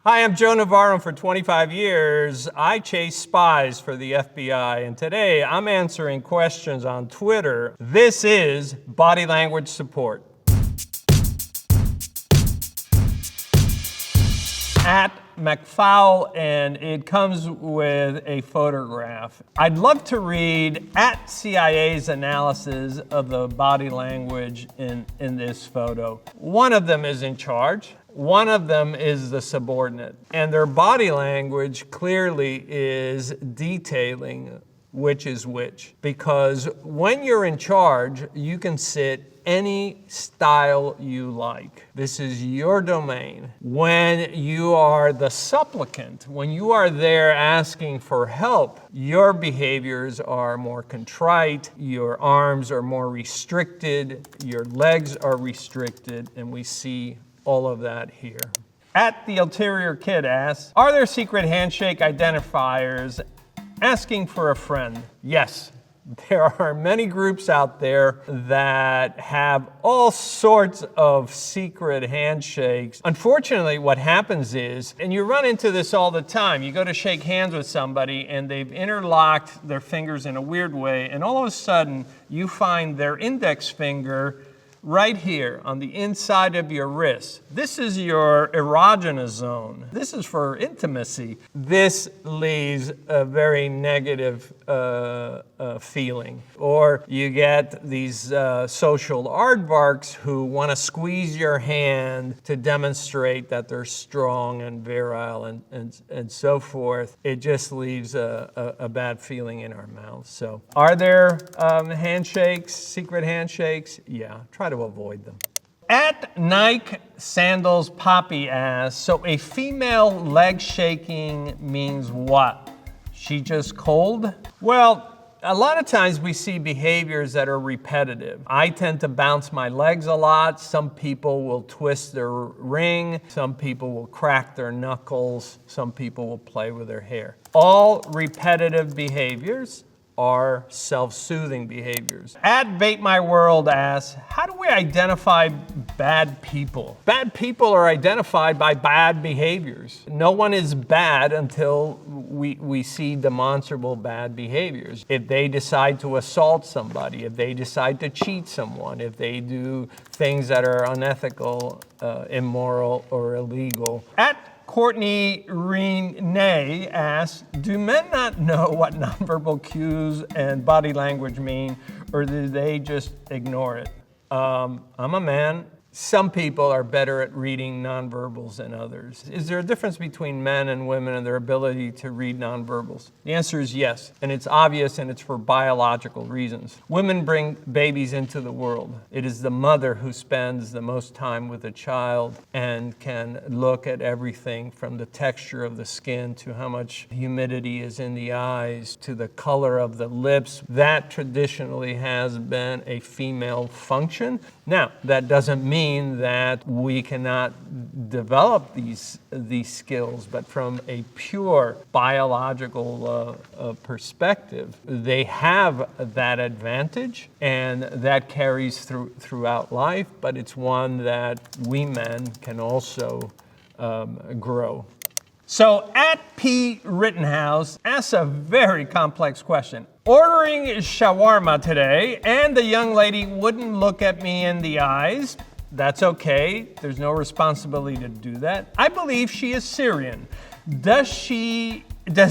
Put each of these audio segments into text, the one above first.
Hi, I'm Joe Navarro, and for 25 years, I chase spies for the FBI, and today I'm answering questions on Twitter. This is body language support. At McFowl, and it comes with a photograph. I'd love to read at CIA's analysis of the body language in this photo. One of them is in charge. One of them is the subordinate. And their body language clearly is detailing which is which. Because when you're in charge, you can sit any style you like. This is your domain. When you are the supplicant, when you are there asking for help, your behaviors are more contrite, your arms are more restricted, your legs are restricted, and we see all of that here. At the Ulterior Kid asks, are there secret handshake identifiers asking for a friend? Yes. There are many groups out there that have all sorts of secret handshakes. Unfortunately, what happens is, and you run into this all the time, you go to shake hands with somebody and they've interlocked their fingers in a weird way, and all of a sudden you find their index finger right here on the inside of your wrist. This is your erogenous zone. This is for intimacy. This leaves a very negative feeling. Or you get these social aardvarks who want to squeeze your hand to demonstrate that they're strong and virile and so forth. It just leaves a bad feeling in our mouths. So are there handshakes, secret handshakes? Yeah, try to avoid them. At Nike Sandals Poppy asks, so a female leg shaking means what? She just cold? Well, a lot of times we see behaviors that are repetitive. I tend to bounce my legs a lot. Some people will twist their ring. Some people will crack their knuckles. Some people will play with their hair. All repetitive behaviors are self-soothing behaviors. At Vape My World asks, how do we identify bad people? Bad people are identified by bad behaviors. No one is bad until we see demonstrable bad behaviors. If they decide to assault somebody, if they decide to cheat someone, if they do things that are unethical, immoral, or illegal. At Courtney Renee asks, do men not know what nonverbal cues and body language mean, or do they just ignore it? I'm a man. Some people are better at reading nonverbals than others. Is there a difference between men and women and their ability to read nonverbals? The answer is yes, and it's obvious, and it's for biological reasons. Women bring babies into the world. It is the mother who spends the most time with a child and can look at everything from the texture of the skin to how much humidity is in the eyes to the color of the lips. That traditionally has been a female function. Now, that doesn't mean that we cannot develop these skills, but from a pure biological perspective, they have that advantage, and that carries throughout life, but it's one that we men can also grow. So at P. Rittenhouse asks a very complex question. Ordering shawarma today, and the young lady wouldn't look at me in the eyes. That's okay. There's no responsibility to do that. I believe she is Syrian. Does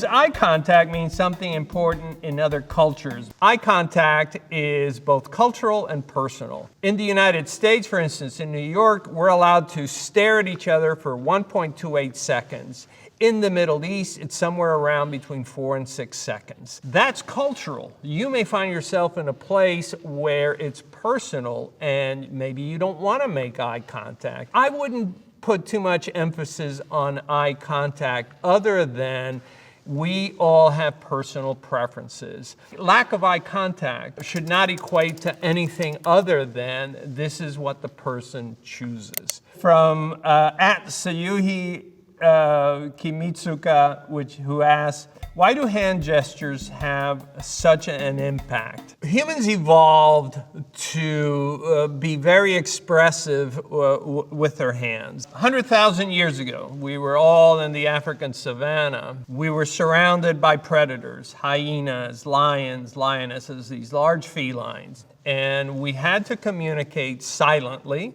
eye contact mean something important in other cultures? Eye contact is both cultural and personal. In the United States, for instance, in New York, we're allowed to stare at each other for 1.28 seconds. In the Middle East, it's somewhere around between 4 and 6 seconds. That's cultural. You may find yourself in a place where it's personal and maybe you don't want to make eye contact. I wouldn't put too much emphasis on eye contact other than we all have personal preferences. Lack of eye contact should not equate to anything other than this is what the person chooses. From at Sayuhi Kimitsuka, who asks, why do hand gestures have such an impact? Humans evolved to be very expressive with their hands. 100,000 years ago, we were all in the African savanna. We were surrounded by predators, hyenas, lions, lionesses, these large felines. And we had to communicate silently,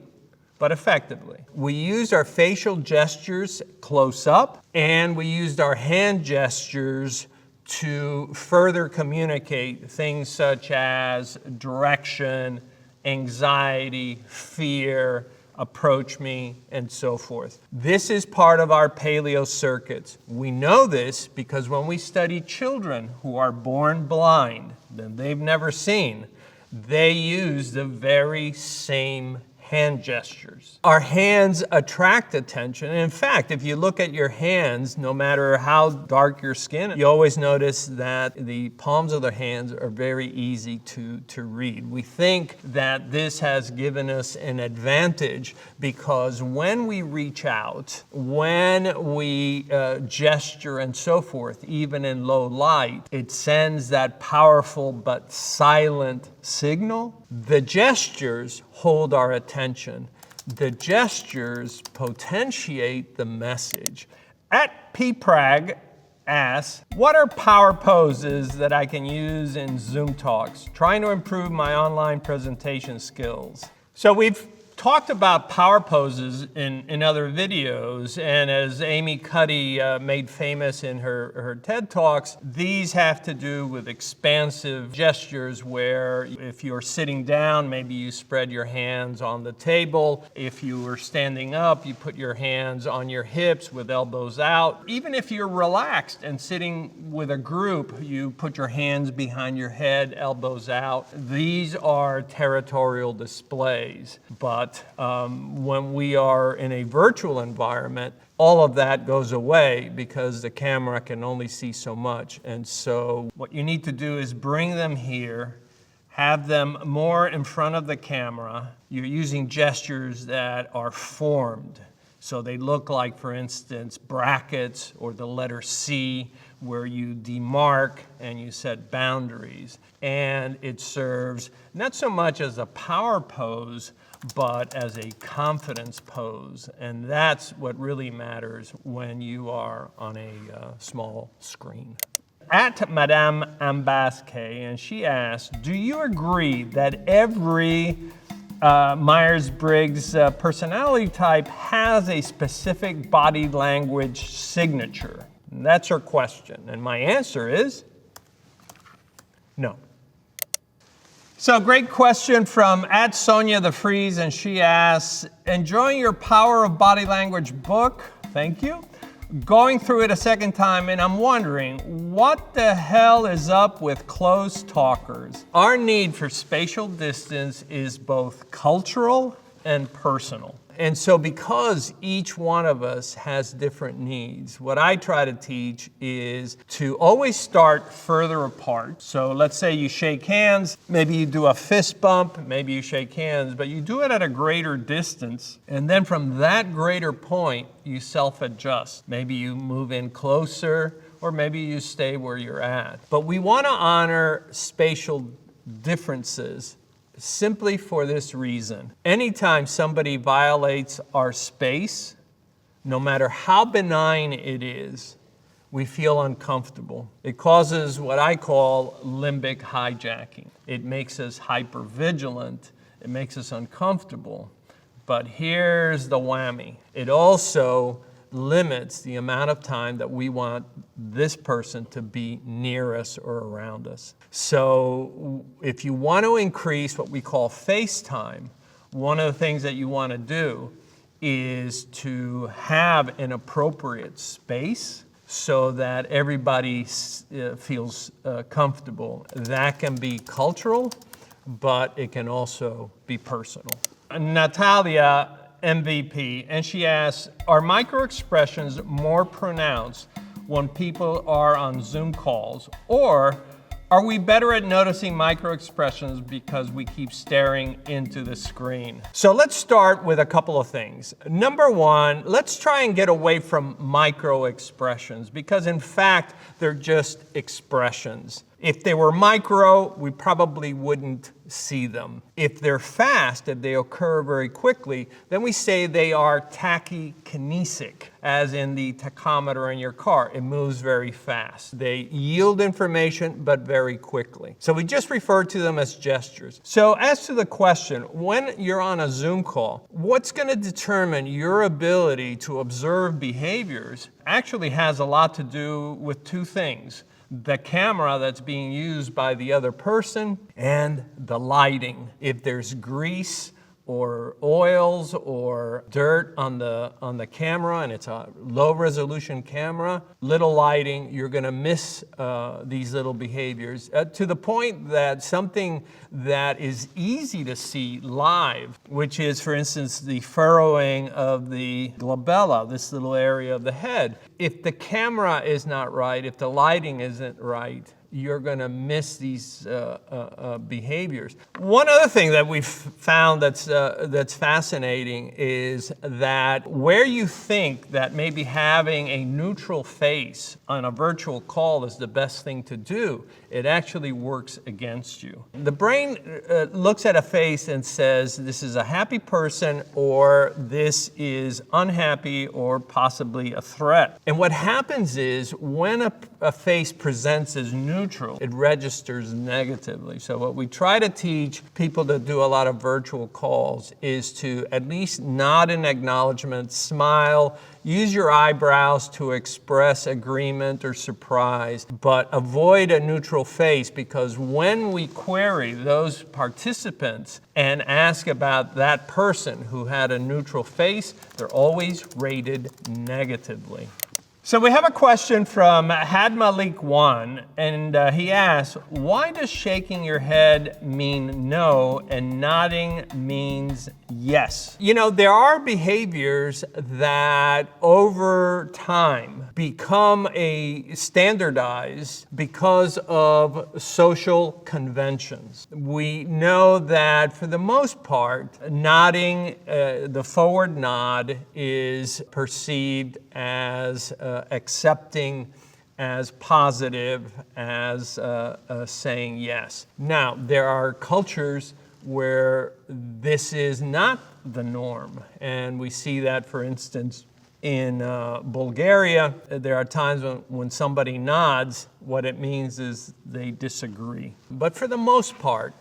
but effectively. We used our facial gestures close up, and we used our hand gestures to further communicate things such as direction, anxiety, fear, approach me, and so forth. This is part of our paleo circuits. We know this because when we study children who are born blind, that they've never seen, they use the very same hand gestures. Our hands attract attention. And in fact, if you look at your hands, no matter how dark your skin, you always notice that the palms of the hands are very easy to read. We think that this has given us an advantage because when we reach out, when we gesture and so forth, even in low light, it sends that powerful but silent signal. The gestures hold our attention. The gestures potentiate the message. At pprag asks, what are power poses that I can use in Zoom talks? Trying to improve my online presentation skills. So we've talked about power poses in other videos, and as Amy Cuddy made famous in her TED Talks, these have to do with expansive gestures where if you're sitting down, maybe you spread your hands on the table. If you were standing up, you put your hands on your hips with elbows out. Even if you're relaxed and sitting with a group, you put your hands behind your head, elbows out. These are territorial displays, but when we are in a virtual environment, all of that goes away because the camera can only see so much. And so what you need to do is bring them here, have them more in front of the camera. You're using gestures that are formed. So they look like, for instance, brackets or the letter C, where you demark and you set boundaries. And it serves not so much as a power pose, but as a confidence pose. And that's what really matters when you are on a small screen. At Madame Ambaske, and she asks, do you agree that every Myers-Briggs personality type has a specific body language signature? And that's her question. And my answer is no. So great question from @Sonia the Freeze, and she asks, enjoying your Power of Body Language book, thank you. Going through it a second time, and I'm wondering, what the hell is up with close talkers? Our need for spatial distance is both cultural and personal. And so because each one of us has different needs, what I try to teach is to always start further apart. So let's say you shake hands, maybe you do a fist bump, maybe you shake hands, but you do it at a greater distance. And then from that greater point, you self-adjust. Maybe you move in closer, or maybe you stay where you're at. But we want to honor spatial differences simply for this reason. Anytime somebody violates our space, no matter how benign it is, we feel uncomfortable. It causes what I call limbic hijacking. It makes us hypervigilant. It makes us uncomfortable. But here's the whammy. It also limits the amount of time that we want this person to be near us or around us. So if you want to increase what we call face time, one of the things that you want to do is to have an appropriate space so that everybody feels comfortable. That can be cultural, but it can also be personal. Natalia MVP, and she asks, are microexpressions more pronounced when people are on Zoom calls, or Are we better at noticing micro-expressions because we keep staring into the screen? So let's start with a couple of things. Number one, let's try and get away from micro-expressions because in fact, they're just expressions. If they were micro, we probably wouldn't see them. If they're fast, if they occur very quickly, then we say they are tachykinesic, as in the tachometer in your car. It moves very fast. They yield information, but very quickly. So we just refer to them as gestures. So as to the question, when you're on a Zoom call, what's going to determine your ability to observe behaviors actually has a lot to do with two things. The camera that's being used by the other person and the lighting. If there's grease or oils or dirt on the camera and it's a low resolution camera, little lighting, you're gonna miss these little behaviors to the point that something that is easy to see live, which is for instance the furrowing of the glabella, this little area of the head. If the camera is not right, if the lighting isn't right, you're going to miss these behaviors. One other thing that we've found that's fascinating is that where you think that maybe having a neutral face on a virtual call is the best thing to do, it actually works against you. The brain looks at a face and says, this is a happy person, or this is unhappy, or possibly a threat. And what happens is when a face presents as neutral, it registers negatively. So what we try to teach people that do a lot of virtual calls is to at least nod in acknowledgement, smile, use your eyebrows to express agreement or surprise, but avoid a neutral face because when we query those participants and ask about that person who had a neutral face, they're always rated negatively. So we have a question from Had Malik 1, and he asks, why does shaking your head mean no and nodding means yes? You know, there are behaviors that over time become standardized because of social conventions. We know that for the most part, nodding, the forward nod is perceived as accepting, as positive, as saying yes. Now, there are cultures where this is not the norm, and we see that, for instance, in Bulgaria. There are times when somebody nods, what it means is they disagree. But for the most part,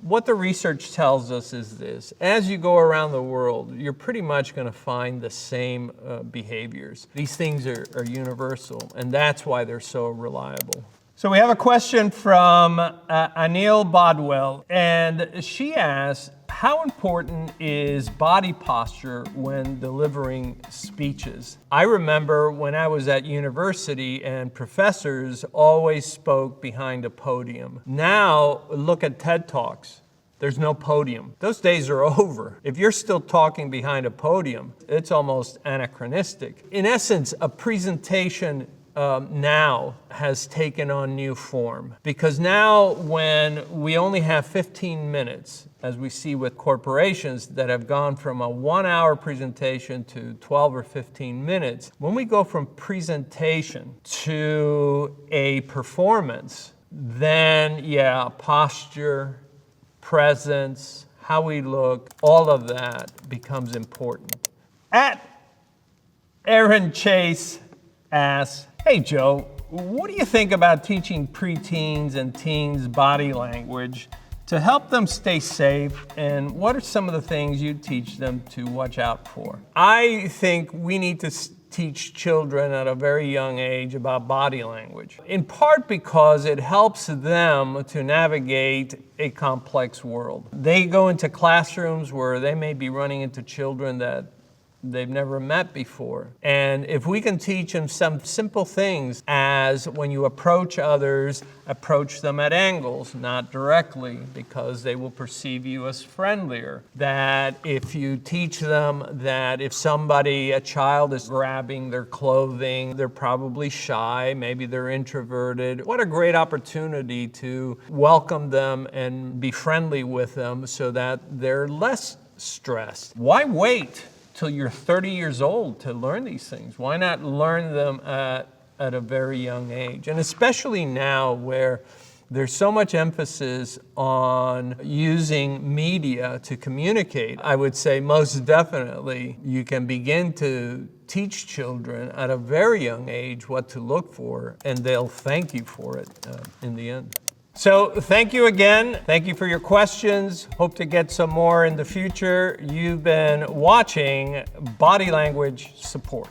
what the research tells us is this. As you go around the world, you're pretty much going to find the same behaviors. These things are universal, and that's why they're so reliable. So we have a question from Anil Bodwell, and she asks, how important is body posture when delivering speeches? I remember when I was at university and professors always spoke behind a podium. Now, look at TED Talks. There's no podium. Those days are over. If you're still talking behind a podium, it's almost anachronistic. In essence, a presentation now has taken on new form. Because now when we only have 15 minutes, as we see with corporations that have gone from a 1-hour presentation to 12 or 15 minutes, when we go from presentation to a performance, then yeah, posture, presence, how we look, all of that becomes important. At Aaron Chase asks, hey Joe, what do you think about teaching preteens and teens body language to help them stay safe, and what are some of the things you teach them to watch out for? I think we need to teach children at a very young age about body language, in part because it helps them to navigate a complex world. They go into classrooms where they may be running into children that they've never met before. And if we can teach them some simple things, as when you approach others, approach them at angles, not directly, because they will perceive you as friendlier. That if you teach them that if a child is grabbing their clothing, they're probably shy, maybe they're introverted. What a great opportunity to welcome them and be friendly with them so that they're less stressed. Why wait till you're 30 years old to learn these things? Why not learn them at a very young age? And especially now where there's so much emphasis on using media to communicate, I would say most definitely you can begin to teach children at a very young age what to look for, and they'll thank you for it in the end. So thank you again. Thank you for your questions. Hope to get some more in the future. You've been watching Body Language Support.